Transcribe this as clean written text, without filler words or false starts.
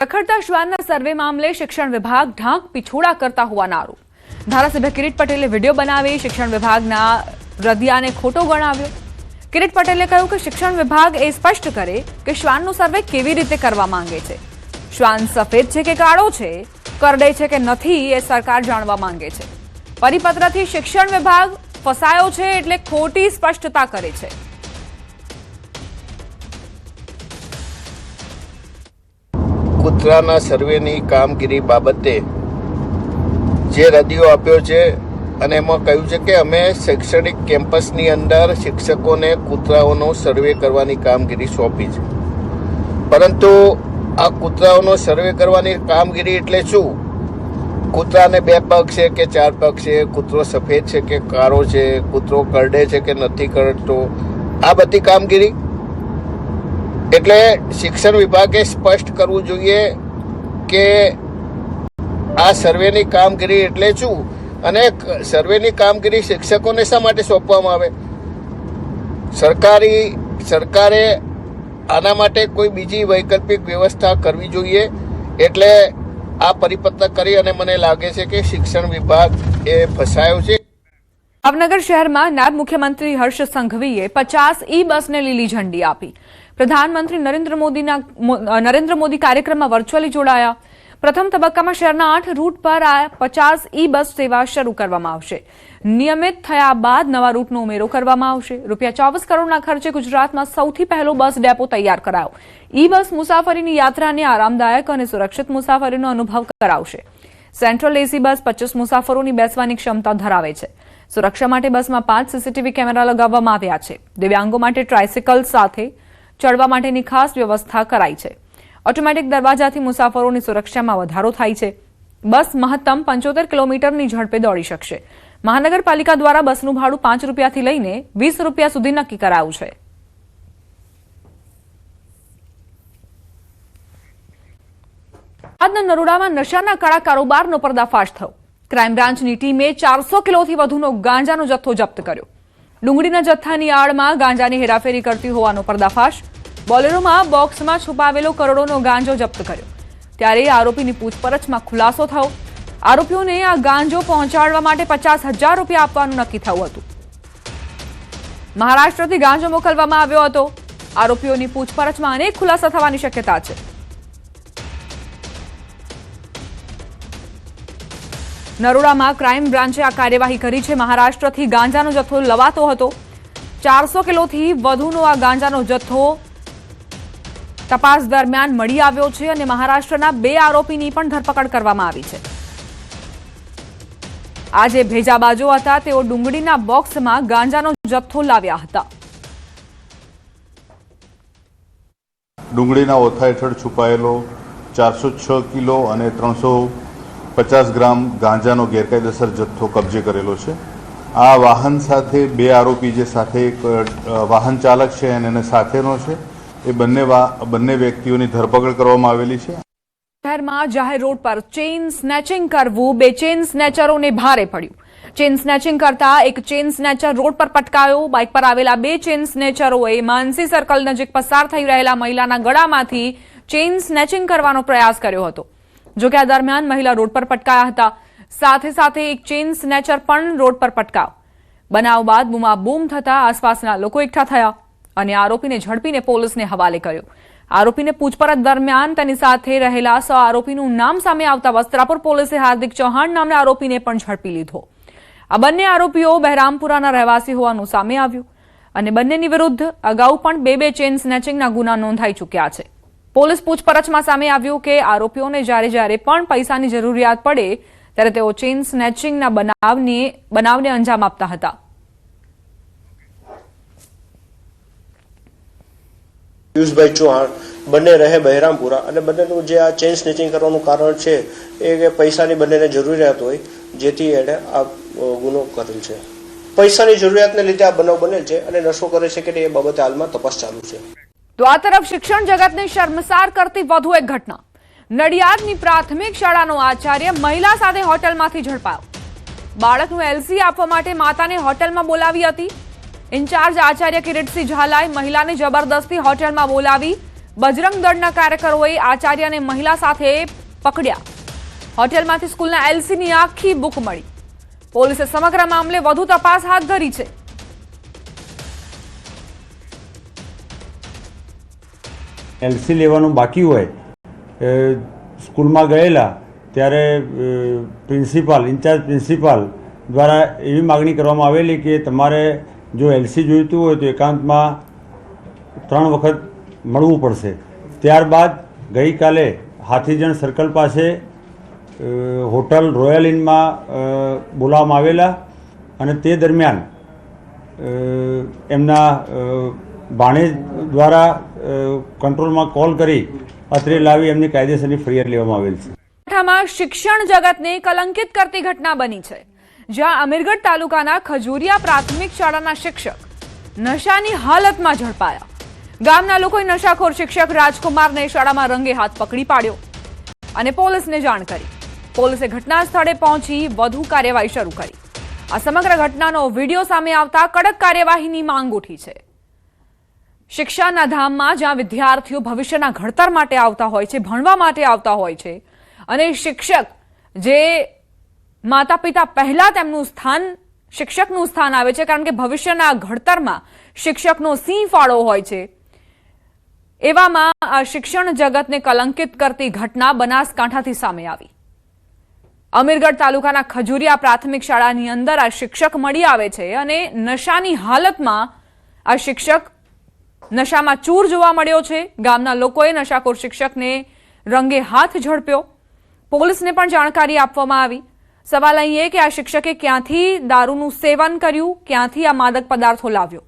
રખડતા શ્વાનના સર્વે મામલે શિક્ષણ વિભાગ ઢાંક પીછોડા કરતા હોવાના આરોપ। ધારાસભ્ય કિરીટ પટેલે વિડીયો બનાવી શિક્ષણ વિભાગના રદિયાને ખોટો ગણાવ્યો। કિરીટ પટેલે કહ્યું કે શિક્ષણ વિભાગ એ સ્પષ્ટ કરે કે શ્વાનનો સર્વે કેવી રીતે કરવા માંગે છે। શ્વાન સફેદ છે કે કાળો છે, કરડે છે કે નથી એ સરકાર જાણવા માંગે છે। પરિપત્રથી શિક્ષણ વિભાગ ફસાયો છે એટલે ખોટી સ્પષ્ટતા કરે છે। કૂતરાના સર્વેની કામગીરી બાબતે જે રદિયો આપ્યો છે અને એમાં કહ્યું છે કે અમે શૈક્ષણિક કેમ્પસની અંદર શિક્ષકોને કૂતરાઓનો સર્વે કરવાની કામગીરી સોંપી છે, પરંતુ આ કૂતરાઓનો સર્વે કરવાની કામગીરી એટલે શું? કૂતરાને 2 પગ છે કે 4 પગ છે, કૂતરો સફેદ છે કે કાળો છે, કૂતરો કરડે છે કે નથી કરડતો, આ બધી કામગીરી એટલે શિક્ષણ વિભાગે સ્પષ્ટ કરવું જોઈએ કે આ સર્વેની કામગીરી એટલે શું અને સર્વેની કામગીરી શિક્ષકોને શા માટે સોંપવામાં આવે। સરકારે આના માટે કોઈ બીજી વૈકલ્પિક વ્યવસ્થા કરવી જોઈએ। એટલે આ પરિપત્ર કરી અને મને લાગે છે કે શિક્ષણ વિભાગ એ ફસાયો છે। ભાવનગર શહેરમાં નાયબ મુખ્યમંત્રી હર્ષ સંઘવીએ 50 બસને લીલી ઝંડી આપી। પ્રધાનમંત્રી નરેન્દ્ર મોદી કાર્યક્રમમાં વર્ચ્યુઅલી જોડાયા। પ્રથમ તબક્કામાં શહેરના 8 રૂટ પર આ 50 બસ સેવા શરૂ કરવામાં આવશે। નિયમિત થયા બાદ નવા રૂટનો ઉમેરો કરવામાં આવશે। ₹24 કરોડના ખર્ચે ગુજરાતમાં સૌથી પહેલો બસ ડેપો તૈયાર કરાયો। બસ મુસાફરીની યાત્રાને આરામદાયક અને સુરક્ષિત મુસાફરીનો અનુભવ કરાવશે। સેન્ટ્રલ એસી બસ 25 મુસાફરોની બેસવાની ક્ષમતા ધરાવે છે। સુરક્ષા માટે બસમાં 5 સીસીટીવી કેમેરા લગાવવામાં આવ્યા છે। દિવ્યાંગો માટે ટ્રાયસિકલ સાથે ચડવા માટેની ખાસ વ્યવસ્થા કરાઈ છે। ઓટોમેટિક દરવાજાથી મુસાફરોની સુરક્ષામાં વધારો થાય છે। બસ મહત્તમ 75 કિલોમીટરની ઝડપે દોડી શકશે। મહાનગરપાલિકા દ્વારા બસનું ભાડું ₹5 થી લઈને ₹20 સુધી નક્કી કરાયું છે। આજના નરોડામાં નશાના કાળા કારોબારનો પર્દાફાશ થયો। ક્રાઇમ બ્રાન્ચની ટીમે 400 કિલોથી વધુનો ગાંજાનો જથ્થો જપ્ત કર્યો। ડુંગળીના જથ્થાની આડમાં ગાંજાની હેરાફેરી કરતી હોવાનો પર્દાફાશ। બોલેરોમાં બોક્સમાં છુપાવેલો કરોડોનો ગાંજો જપ્ત કર્યો। ત્યારે આરોપીની પૂછપરછમાં ખુલાસો થયો। આરોપીઓને આ ગાંજો પહોંચાડવા માટે ₹50,000 આપવાનું નક્કી થયું હતું। મહારાષ્ટ્રથી ગાંજો મોકલવામાં આવ્યો હતો। આરોપીઓની પૂછપરછમાં અનેક ખુલાસા થવાની શક્યતા છે। નરોડામાં ક્રાઇમ બ્રાન્ચે આ કાર્યવાહી કરી છે। મહારાષ્ટ્રથી ગાંજાનો જથ્થો લવાતો હતો। 400 કિલોથી વધુનો આ ગાંજાનો જથ્થો તપાસ દરમિયાન મળી આવ્યો છે અને મહારાષ્ટ્રના 2 આરોપીની પણ ધરપકડ કરવામાં આવી છે। આ જે ભેજાબાજો હતા તેઓ ડુંગળીના બોક્સમાં ગાંજાનો જથ્થો લાવ્યા હતા। ડુંગળીના ઓથા હેઠળ છુપાયેલો 406 કિલો અને 350 ગ્રામ ગાંજાનો ગેરકાયદેસર જથ્થો કબજે કરેલો છે। આ વાહન સાથે 2 આરોપી જે સાથે એક વાહન ચાલક છે અને એને સાથેનો છે એ બંને વ્યક્તિઓની ધરપકડ કરવામાં આવેલી છે। શહેરમાં જાહેર રોડ પર ચેઇન સ્નેચિંગ કરવું 2 ચેઇન સ્નેચરોને ભારે પડ્યું। ચેઇન સ્નેચિંગ કરતા એક ચેઇન સ્નેચર રોડ પર પટકાયો। બાઇક પર આવેલા 2 ચેઇન સ્નેચરોએ માનસી સર્કલ નજીક પસાર થઈ રહેલા મહિલાના ગળામાંથી ચેઇન સ્નેચિંગ કરવાનો પ્રયાસ કર્યો હતો। જો કે આ દરમિયાન મહિલા રોડ પર પટકાયા હતા। સાથે સાથે એક ચેઇન સ્નેચર પણ રોડ પર પટકાયો। બનાવ બાદ બૂમાબૂમ થતા આસપાસના લોકો એકઠા થયા અને આરોપીને ઝડપીને પોલીસને હવાલે કર્યો। આરોપીને પૂછપરછ દરમિયાન તેની સાથે રહેલા 100 આરોપીનું નામ સામે આવતા વસ્ત્રાપુર પોલીસે હાર્દિક ચૌહાણ નામના આરોપીને પણ ઝડપી લીધો। આ બંને આરોપીઓ બહેરામપુરાના રહેવાસી હોવાનું સામે આવ્યું અને બંનેની વિરુદ્ધ અગાઉ પણ 2 ચેઇન સ્નેચિંગના ગુના નોંધાઈ ચૂક્યા છે। પોલીસ પૂછપરછમાં સામે આવ્યું કે આરોપીઓને જ્યારે પણ પૈસાની જરૂરિયાત પડે ત્યારે તેઓ ચેઇન સ્નેચિંગના બનાવને અંજામ આપતા હતા। પિયુષભાઈ ચૌહાણ બંને રહે બહેરામપુરા અને બંનેનું જે આ ચેઇન સ્નેચિંગ કરવાનું કારણ છે એ કે પૈસાની બંનેને જરૂરિયાત હોય જેથી એણે આ ગુનો કરેલ છે। પૈસાની જરૂરિયાતને લીધે આ બનાવ બનેલ છે અને નશો કરે છે કે એ બાબતે હાલમાં તપાસ ચાલુ છે। તો આ તરફ શિક્ષણ જગતને શર્મસાર કરતી વધુ એક ઘટના। નડિયાદની પ્રાથમિક શાળાનો આચાર્ય મહિલા સાથે હોટલમાંથી ઝડપાયો। બાળકનું એલસી આપવા માટે માતાને હોટલમાં બોલાવી હતી। ઇન્ચાર્જ આચાર્ય કિરીટસિંહ ઝાલાએ મહિલાને જબરદસ્તી હોટલમાં બોલાવી બજરંગ દળના કાર્યકરોએ આચાર્ય અને મહિલા સાથે પકડ્યા. હોટેલમાંથી સ્કૂલના એલસીની આખી બુક મળી. પોલીસે સમગ્ર મામલે વધુ તપાસ હાથ ધરી છે. એલસી લેવાનું બાકી હોય સ્કૂલમાં ગયેલા ત્યારે ઇન્ચાર્જ પ્રિન્સિપાલ દ્વારા એવી માગણી કરવામાં આવેલી કે તમારે જો એલસી જોઈતું હોય તો એકાંતમાં 3 વખત મળવું પડશે. ત્યારબાદ ગઈકાલે હાથીજણ સર્કલ પાસે હોટલ રોયલ ઇનમાં બોલાવવામાં આવેલા અને તે દરમિયાન એમના ભાણેજ દ્વારા કંટ્રોલમાં કોલ કરી અત્રે લાવી એમની કાયદેસરની ફરિયાદ લેવામાં આવેલ છે. બનાસકાંઠામાં શિક્ષણ જગતને કલંકિત કરતી ઘટના બની છે, જ્યાં અમીરગઢ તાલુકાના ખજુરિયા પ્રાથમિક શાળાના શિક્ષક નશાની હાલતમાં ઝડપાયા. ગામના લોકોએ નશાખોર શિક્ષક રાજકુમારને શાળામાં રંગે હાથ પકડી પાડ્યો અને પોલીસને જાણ કરી. પોલીસે ઘટના સ્થળે પહોંચી વધુ કાર્યવાહી શરૂ કરી. આ સમગ્ર ઘટનાનો વિડીયો સામે આવતા કડક કાર્યવાહીની માંગ ઉઠી છે. શિક્ષાના ધામમાં જ્યાં વિદ્યાર્થીઓ ભવિષ્યના ઘડતર માટે આવતા હોય છે, ભણવા માટે આવતા હોય છે, અને શિક્ષક જે માતા પિતા પહેલા તેમનું સ્થાન શિક્ષકનું સ્થાન આવે છે, કારણ કે ભવિષ્યના ઘડતરમાં શિક્ષકનો સિંહ ફાળો હોય છે. એવામાં આ શિક્ષણ જગતને કલંકિત કરતી ઘટના બનાસકાંઠાથી સામે આવી. અમીરગઢ તાલુકાના ખજુરિયા પ્રાથમિક શાળાની અંદર આ શિક્ષક મળી આવે છે અને નશાની હાલતમાં આ શિક્ષક નશામાં ચૂર જોવા મળ્યો છે. ગામના લોકોએ નશાખોર શિક્ષકને રંગે હાથ ઝડપ્યો. પોલીસને પણ જાણકારી આપવામાં આવી. સવાલ અહીં એ કે આ શિક્ષકે ક્યાંથી દારૂનું સેવન કર્યું, ક્યાંથી આ માદક પદાર્થો લાવ્યો.